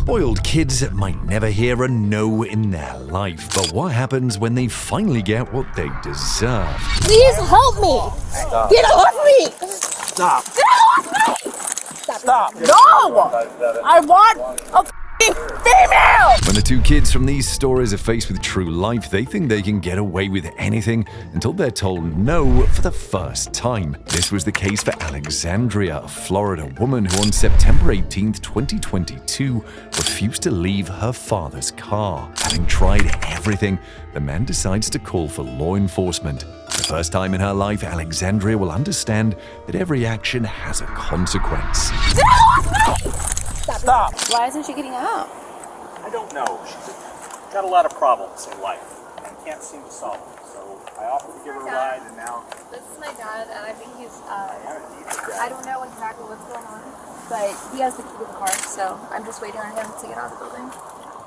Spoiled kids might never hear a no in their life, but what happens when they finally get what they deserve? Please help me! Stop. Get off me! Stop. Get off me! Stop. No! I want a female! When the two kids from these stories are faced with true life, they think they can get away with anything until they're told no for the first time. This was the case for Alexandria, a Florida woman who on September 18, 2022, refused to leave her father's car. Having tried everything, the man decides to call for law enforcement. The first time in her life, Alexandria will understand that every action has a consequence. Get off me! Stop. Why isn't she getting out? I don't know. She's got a lot of problems in life and can't seem to solve them. So I offered to give her a ride, and now... This is my dad, and I think he's, I don't know exactly what's going on, but he has the key to the car, so I'm just waiting on him to get out of the building.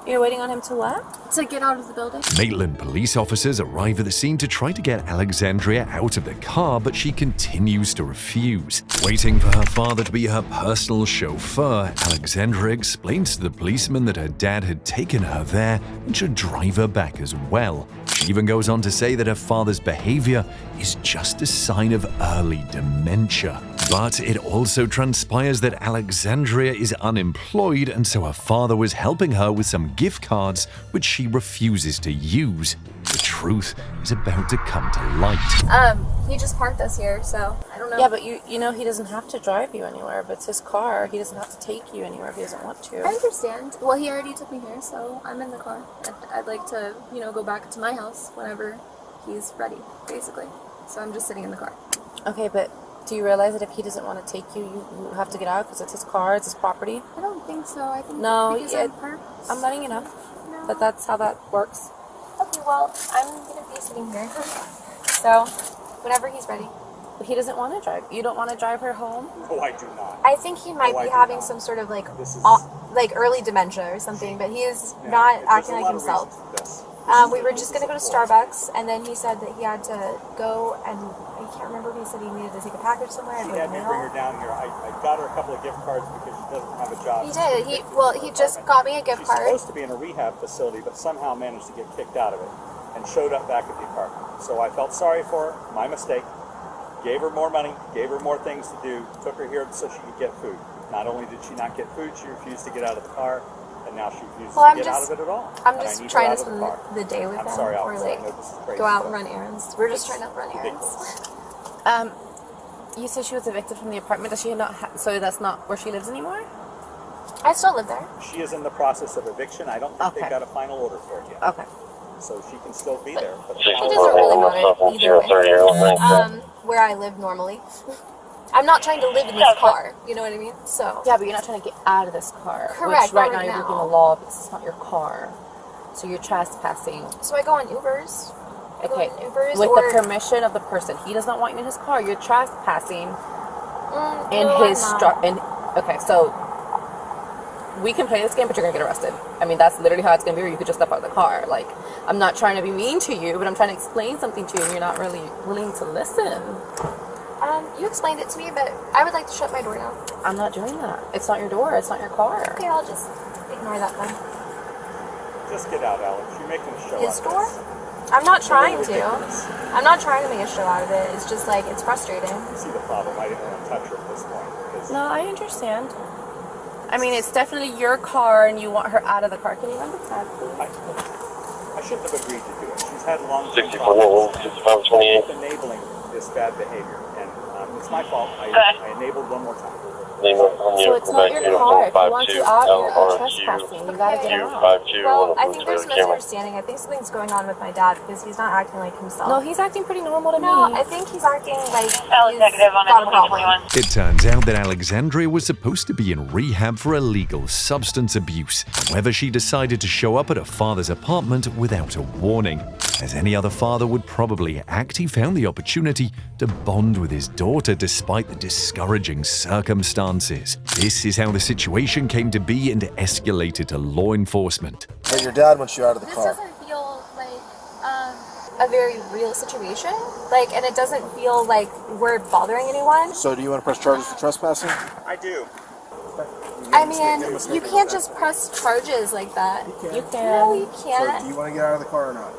You're waiting on him to what? To get out of the building. Maitland police officers arrive at the scene to try to get Alexandria out of the car, but she continues to refuse. Waiting for her father to be her personal chauffeur, Alexandria explains to the policeman that her dad had taken her there and should drive her back as well. She even goes on to say that her father's behavior is just a sign of early dementia. But it also transpires that Alexandria is unemployed, and so her father was helping her with some gift cards which she refuses to use. The truth is about to come to light. He just parked us here, so I don't know. Yeah, but you know he doesn't have to drive you anywhere, but it's his car. He doesn't have to take you anywhere if he doesn't want to. I understand. Well, he already took me here, so I'm in the car. I'd like to, go back to my house whenever he's ready, basically. So I'm just sitting in the car. Okay, but do you realize that if he doesn't want to take you, you have to get out because it's his car, it's his property? I don't think so. I think No, because I'm letting you know No. that that's how that works. Okay, well, I'm gonna be sitting here. So, whenever he's ready. But he doesn't want to drive. You don't want to drive her home? No, I do not. I think he might No, I be do having not. some sort of like This is- early dementia or something, but he is Yeah, not there's acting a like lot of himself. reasons for this. We were just gonna go to Starbucks, and then he said that he had to go, and I can't remember if he said he needed to take a package somewhere. She had me bring her down here. I got her a couple of gift cards because she doesn't have a job. He did. He just got me a gift She's card. supposed to be in a rehab facility, but somehow managed to get kicked out of it and showed up back at the apartment. So I felt sorry for her, my mistake. Gave her more money, gave her more things to do, took her here so she could get food. Not only did she not get food, she refused to get out of the car, and now she refuses to get out of it at all. I'm And I just need her trying out to of the spend car. the day with I'm him, sorry, or officer, I like know this is crazy, go out and but run errands. We're just it's trying to run errands. ridiculous. You said she was evicted from the apartment. Does she not? So that's not where she lives anymore? I still live there. She is in the process of eviction. I don't think Okay. they've got a final order for it yet. Okay. So she can still be there. But It doesn't really matter either way. Where I live normally. I'm not trying to live in this car. You know what I mean? So Yeah, but you're not trying to get out of this car. Correct, Which right not now right you're now. breaking the law because it's not your car. So you're trespassing. So I go on Ubers. I go Okay. on Ubers With or the permission of the person. He does not want you in his car. You're trespassing in no, his I'm not. Okay, so we can play this game, but you're gonna get arrested. I mean, that's literally how it's gonna be. Or you could just step out of the car. Like, I'm not trying to be mean to you, but I'm trying to explain something to you, and you're not really willing to listen. You explained it to me, but I would like to shut my door down. I'm not doing that. It's not your door. It's not your car. Okay, I'll just ignore that then. just get out, Alex. You're making a show His out of door? this. I'm not trying It's a to. little ridiculous. I'm not trying to make a show out of it. It's just like, it's frustrating. You see the problem. I didn't want to touch her at this point. Because No, I understand. I mean, it's definitely your car, and you want her out of the car. Can you run the tab, please? I shouldn't have agreed to do it. She's had long-term 64, problems 6528. with enabling this bad behavior. And it's my fault. I enabled one more time. So it's not your car. If he wants you out, you're trespassing. You gotta get out. Well, I think there's a misunderstanding. I think something's going on with my dad because he's not acting like himself. No, he's acting pretty normal to No, me. I think he's acting like he's Negative on got a problem. It turns out that Alexandria was supposed to be in rehab for illegal substance abuse. However, she decided to show up at her father's apartment without a warning. As any other father would probably act, he found the opportunity to bond with his daughter despite the discouraging circumstances. This is how the situation came to be and escalated to law enforcement. But your dad wants you out of the This car. doesn't feel like a very real situation. Like, and it doesn't feel like we're bothering anyone. So do you want to press charges for trespassing? I do. I mean, you can't just press charges like that. You can. No, you So, can't. do you want to get out of the car or not?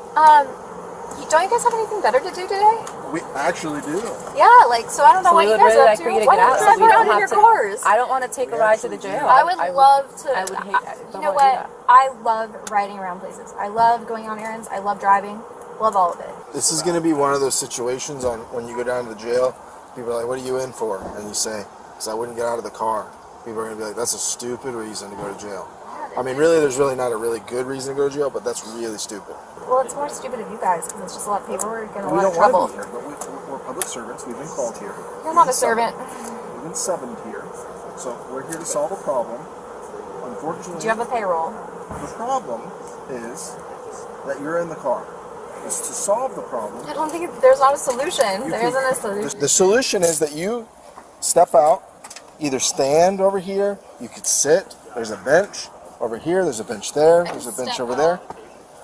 Don't you guys have anything better to do today? We actually do. Yeah, like, so I don't know So what we you would guys really are like up for to. you to Why get out don't so you we drive don't around in have your to. cars? I don't want to take a ride to the jail. I would love to. I would hate that. You know what? I love riding around places. I love going on errands. I love driving. Love all of it. This is going to be one of those situations on when you go down to the jail. People are like, "What are you in for?" And you say, "Because I wouldn't get out of the car." People are going to be like, "That's a stupid reason to go to jail." I mean, really, there's really not a really good reason to go to jail, but that's really stupid. Well, it's more stupid of you guys because it's just a lot of paperwork and a We lot of don't trouble. want to be here, but we're public servants. We've been called here. You're not a servant. We've been summoned here, so we're here to solve a problem. Unfortunately, Do you have a payroll? the problem is that you're in the car. It's to solve the problem. I don't think there's not a solution. There isn't a solution. The solution is that you step out, either stand over here, you could sit, there's a bench over here, there's a bench there, there's a bench step over out. there.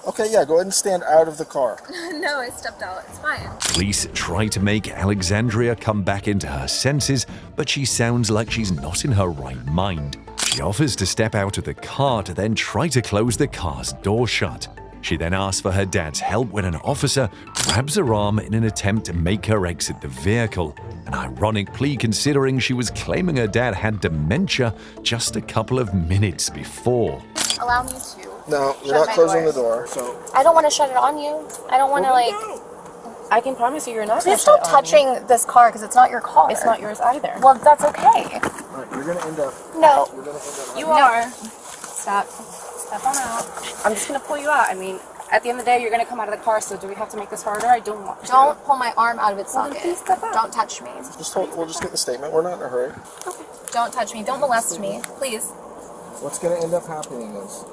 Okay, yeah, go ahead and stand out of the car. No, I stepped out. It's fine. Police try to make Alexandria come back into her senses, but she sounds like she's not in her right mind. She offers to step out of the car to then try to close the car's door shut. She then asks for her dad's help when an officer grabs her arm in an attempt to make her exit the vehicle. An ironic plea considering she was claiming her dad had dementia just a couple of minutes before. Allow me to. No, you're Shut not my closing door. the door, so... I don't want to shut it on you. I don't want to, like... I can promise you, you're not. Please gonna stop shut it on me. touching this car because it's not your car. It's not yours either. Well, that's okay. Alright, you're gonna end up... No. You're gonna end up... You are. Stop. Step on out. I'm just gonna pull you out. I mean, at the end of the day, you're gonna come out of the car. So do we have to make this harder? I don't want to. Don't pull my arm out of its Well, then socket. please step out. Don't touch me. We'll just get the statement. We're not in a hurry. Don't touch me. Don't molest me. Please. What's gonna end up happening is...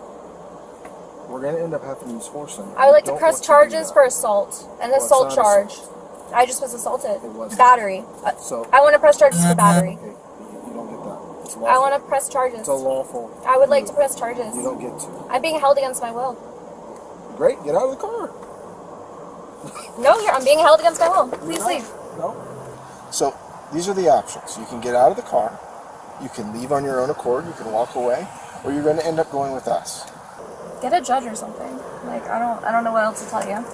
We're gonna end up having to use force on you. I would like to Don't press want do charges that. for assault. An Well, it's assault not charge. assault. I just was assaulted. It wasn't. Battery. So... I want to press charges for battery. Okay, you don't get that. It's I lawful. want to press charges. It's a lawful... I would like to press charges. You don't get to. I'm being held against my will. Great, get out of the car. No, I'm being held against my will. Please leave. No. So, these are the options. You can get out of the car, you can leave on your own accord, you can walk away, or you're going to end up going with us. Get a judge or something. Like, I don't know what else to tell you.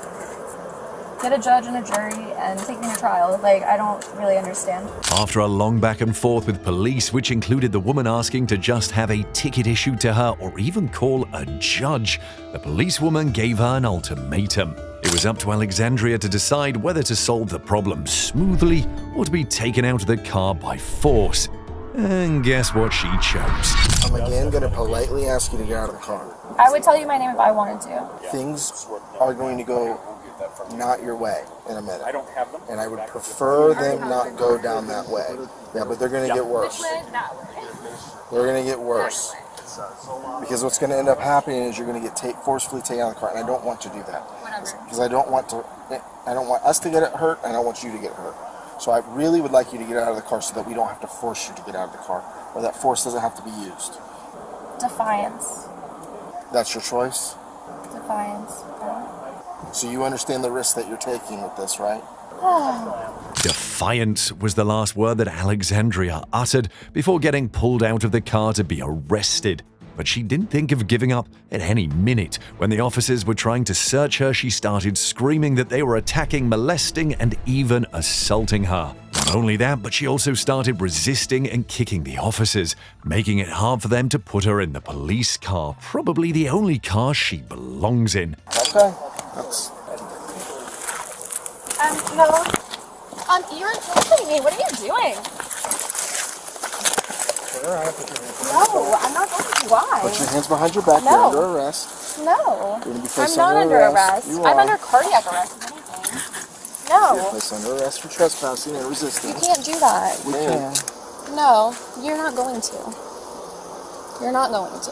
Get a judge and a jury and take me to trial. Like, I don't really understand. After a long back and forth with police, which included the woman asking to just have a ticket issued to her or even call a judge, the policewoman gave her an ultimatum. It was up to Alexandria to decide whether to solve the problem smoothly or to be taken out of the car by force. And guess what she chose? I'm again going to politely ask you to get out of the car. I would tell you my name if I wanted to. Things are going to go not your way in a minute. I don't have them. And I would prefer them not go down that way. Yeah, but they're going to get worse. They're going to get worse. Because what's going to end up happening is you're going to get forcefully taken out of the car, and I don't want to do that. Whatever. Because I don't want us to get hurt, and I don't want you to get hurt. So I really would like you to get out of the car so that we don't have to force you to get out of the car, or that force doesn't have to be used. Defiance. That's your choice. Defiance. So you understand the risk that you're taking with this, right? Defiance was the last word that Alexandria uttered before getting pulled out of the car to be arrested. But she didn't think of giving up at any minute. When the officers were trying to search her, she started screaming that they were attacking, molesting, and even assaulting her. Not only that, but she also started resisting and kicking the officers, making it hard for them to put her in the police car, probably the only car she belongs in. Okay. That's... No. You're insulting me. What are you doing? All right, put your hands No, I'm not going to. Why? Put your hands behind your back. No. You're under arrest. No. You're going to be I'm placed not under arrest. You I'm are. under cardiac arrest, if anything. You're No. placed under arrest for trespassing and You resisting. can't do that. We can. No, you're not going to. You're not going to.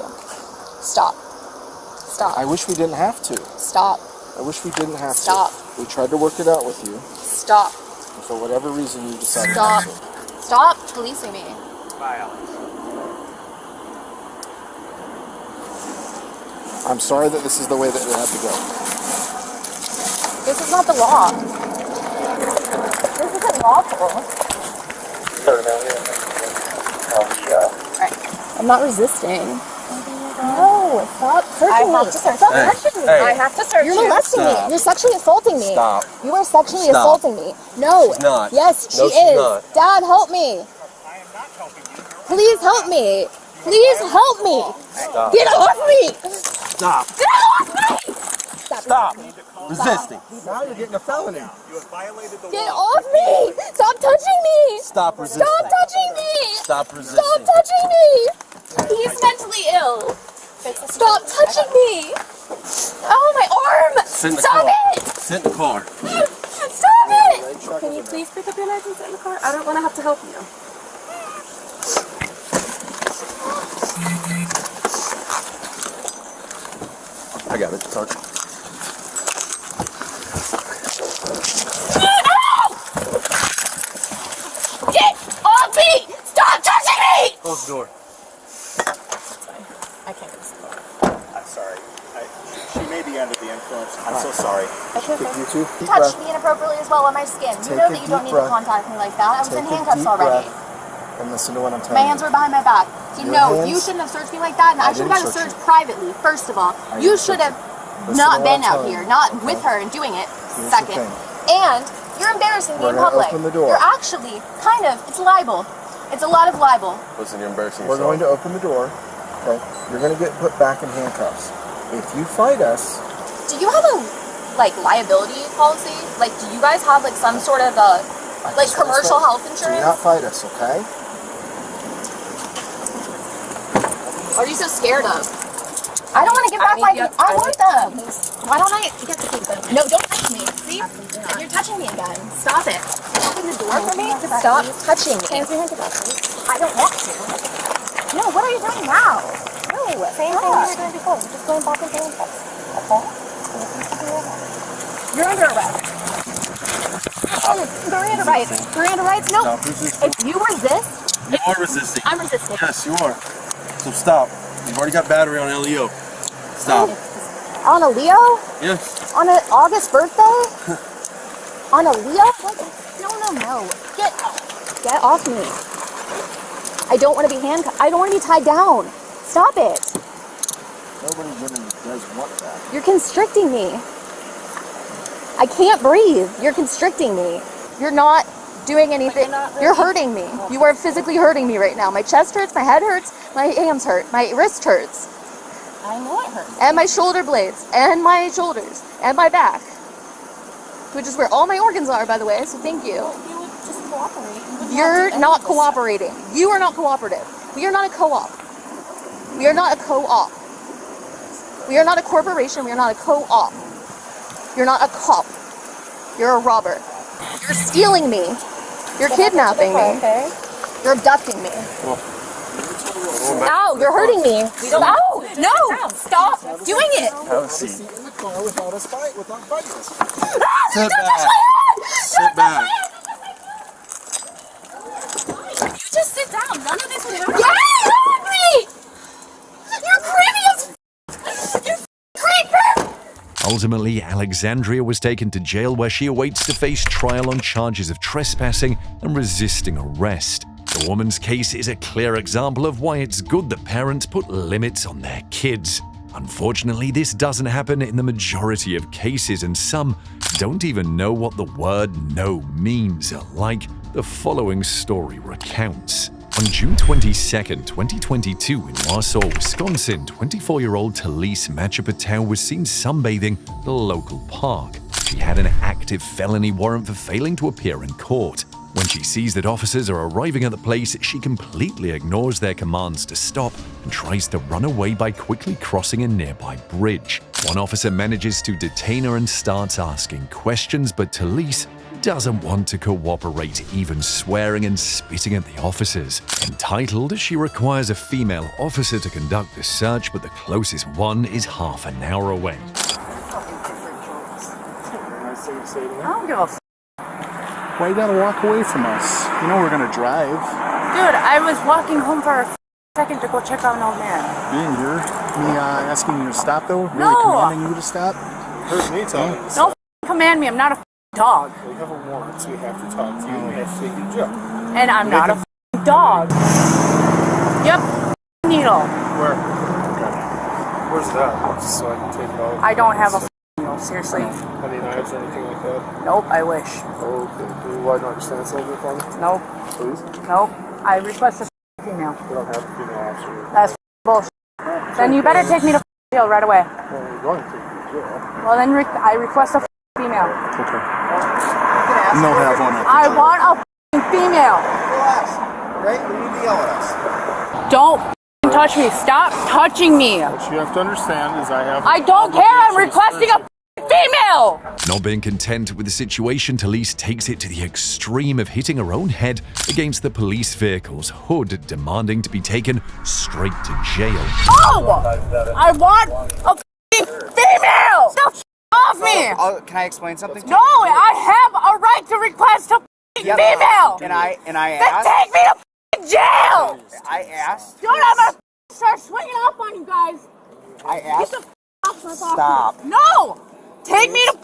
Stop. Stop. I wish we didn't have to. Stop. I wish we didn't have Stop. to. We tried to work it out with you. Stop. And for whatever reason, you decided Stop. not to. Stop policing me. Bye, Alex. I'm sorry that this is the way that it had to go. This is not the law. This isn't lawful. Alright. I'm not resisting. No, stop searching me. Stop touching me. I have to search You're you. molesting me. You're sexually assaulting me. Stop. You are sexually Stop. assaulting me. No. She's not. Yes, she No, she's is. not. Dad, help me. I am not helping you. Please help me. Please help me. Stop. Get off me. Stop. Get off me. Stop. Resisting. Now you're getting a felony. You have violated the Get law. off me. Stop touching me. Stop resisting. Stop touching me. Stop resisting. Stop touching me. He's mentally ill. Stop touching me. Oh, my arm. Sit in the Stop car. it. Sit in the car. Stop it. Can you please pick up your license in the car? I don't want to have to help you. I got it. Touch. Get off me. Stop touching me. Close the door. I can't get this. I'm sorry. She may be under the influence. I'm so sorry. You too. Deep Touch breath. me inappropriately as well on my skin. You Take know a that you don't deep need to breath. contact me like that. I was Take in a handcuffs deep already. breath and listen to what I'm telling My you. hands were behind my back. So Your no, hands- you shouldn't have searched me like that, and I should have didn't gotten search searched privately, first of all. I You didn't should search have Listen not to what been I'm out telling here, you, not okay? with her and doing it, Here's the second. thing. And you're embarrassing me We're in gonna public. open the door. You're actually, kind of, it's libel. It's a lot of libel. Listen, you're embarrassing We're yourself. going to open the door. Okay. You're going to get put back in handcuffs. If you fight us, Do you have a, like, liability policy? Like, do you guys have, like, some sort of, like, just commercial respect- health do insurance? not fight us, okay? What are you so scared of? I don't want to give back my keys. I want them. Why don't I get the keys? No, don't touch me. See? You're touching me again. Stop it. Open the door for me. Stop touching me. I don't want to. No, what are you doing now? No, same thing you were doing before. We're just going back and forth. Okay? You're under arrest. Miranda rights. Miranda rights? No. Stop resisting. If you resist, You are resisting. I'm resisting. Yes, you are. So stop. You've already got battery on LEO. Stop. On a Leo? Yes. On an August birthday? On a Leo? What? No. Get off me. I don't want to be handcuffed. I don't want to be tied down. Stop it. Nobody really does want that. You're constricting me. I can't breathe. You're constricting me. You're not doing anything. You're hurting me. You are physically hurting me right now. My chest hurts, my head hurts, my hands hurt, my wrist hurts. I know it hurts. And my shoulder blades, and my shoulders, and my back. Which is where all my organs are, by the way, so thank you. You would just cooperate. You wouldn't You're have to do any not of this cooperating. You are not cooperative. We are not a co-op. We are not a co-op. We are not a corporation. We are not a co-op. You're not a cop. You're a robber. You're stealing me. You're kidnapping me. Okay. You're abducting me. Ow, you're hurting me. Ow, no, stop doing it. Have a seat. In the car without us fight, without fighting us. Sit Don't touch back. my hand. Sit back. You just sit down. None of this would happen. Get off me! You're creepy as f***. You creeper! Ultimately, Alexandria was taken to jail where she awaits to face trial on charges of trespassing and resisting arrest. The woman's case is a clear example of why it's good that parents put limits on their kids. Unfortunately, this doesn't happen in the majority of cases, and some don't even know what the word no means, like the following story recounts. On June 22, 2022, in Warsaw, Wisconsin, 24-year-old Talise Machapatow was seen sunbathing at a local park. She had an active felony warrant for failing to appear in court. When she sees that officers are arriving at the place, she completely ignores their commands to stop and tries to run away by quickly crossing a nearby bridge. One officer manages to detain her and starts asking questions, but Talise doesn't want to cooperate, even swearing and spitting at the officers. Entitled, she requires a female officer to conduct the search, but the closest one is half an hour away. I don't give a f. Why you gotta walk away from us? You know we're gonna drive. Dude, I was walking home for a second to go check on an old man. Being here, me asking you to stop though, really No. commanding you to stop. Here's me telling you. Don't command me. I'm not a dog. We have a warrant, so we have to talk to you. We have to take you to jail. And I'm not a dog. Yep. needle. Where? Where's that? Just so I can take it out. I don't have a needle, seriously. Any knives or anything like that? Nope, I wish. Oh, okay. Can you widen out your stance a little bit for me? Nope. Please? Nope. I request a female. We don't have a female officer. That's bullshit. Then you better take me to jail right away. Well, we're going to take you to jail. Well, then I request a female. Okay. You don't have one. I want a female. Right? What do you deal with us? Don't touch me. Stop touching me. What you have to understand is I don't care. I'm requesting a female. Not being content with the situation, Talise takes it to the extreme of hitting her own head against the police vehicle's hood, demanding to be taken straight to jail. Oh! I want a female! The off me! Can I explain something? No, I have a right to request a female! And I Then asked. take me to jail! I asked. Dude, I'm gonna start swinging up on you guys. I Get asked. the off my property. Stop. No! Take me to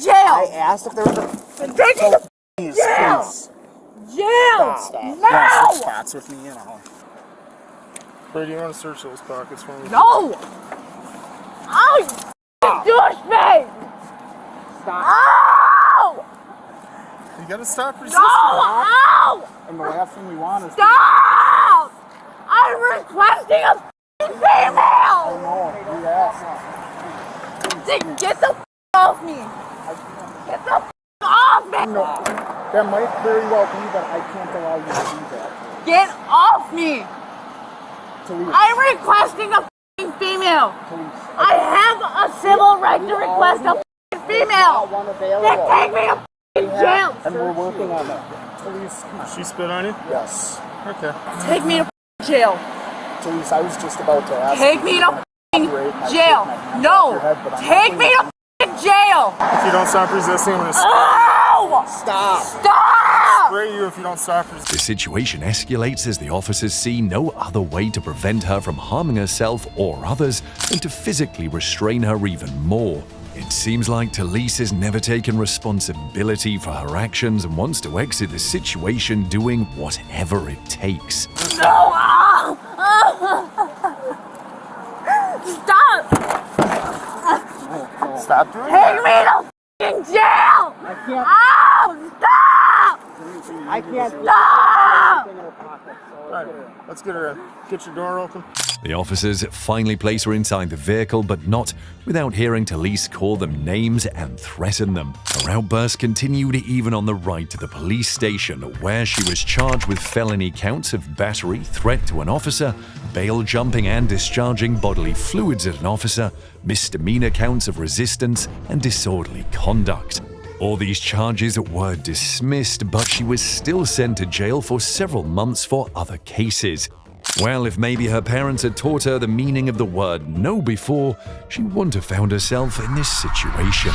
jail! I asked if there was a. Take me to Please, jail! please. Jail! Stop. No! Spots with me, you know. Brady, you want to search those pockets for me? No! Oh, you douchebag! Stop. Ow! You gotta stop resisting. No! Ow! And the last thing we want is. Stop! I'm requesting a female! No, you asked. Get the off me! Get the off me! No, that might very well be, but I can't allow you to do that. Get off me! Talise, I'm requesting a female! I have a civil right to request a female! one Then available. take me to jail! And we're working on that. Talise, She spit on you? yes. Okay. Take me to jail! Talise, I was just about to ask. Take me to jail! No! Take me to jail! If you don't stop resisting, I'm gonna Oh! Stop. Stop! spray you if you don't stop resisting. The situation escalates as the officers see no other way to prevent her from harming herself or others than to physically restrain her even more. It seems like Talise has never taken responsibility for her actions and wants to exit the situation doing whatever it takes. No! Stop! Stop doing Take me to f***ing jail! I can't. Oh! Stop! I can't. Stop! Alright, let's get her in. Get your door open. The officers finally place her inside the vehicle, but not without hearing Talise call them names and threaten them. Her outburst continued even on the ride to the police station, where she was charged with felony counts of battery, threat to an officer, bail jumping and discharging bodily fluids at an officer, misdemeanor counts of resistance, and disorderly conduct. All these charges were dismissed, but she was still sent to jail for several months for other cases. Well, if maybe her parents had taught her the meaning of the word no before, she wouldn't have found herself in this situation.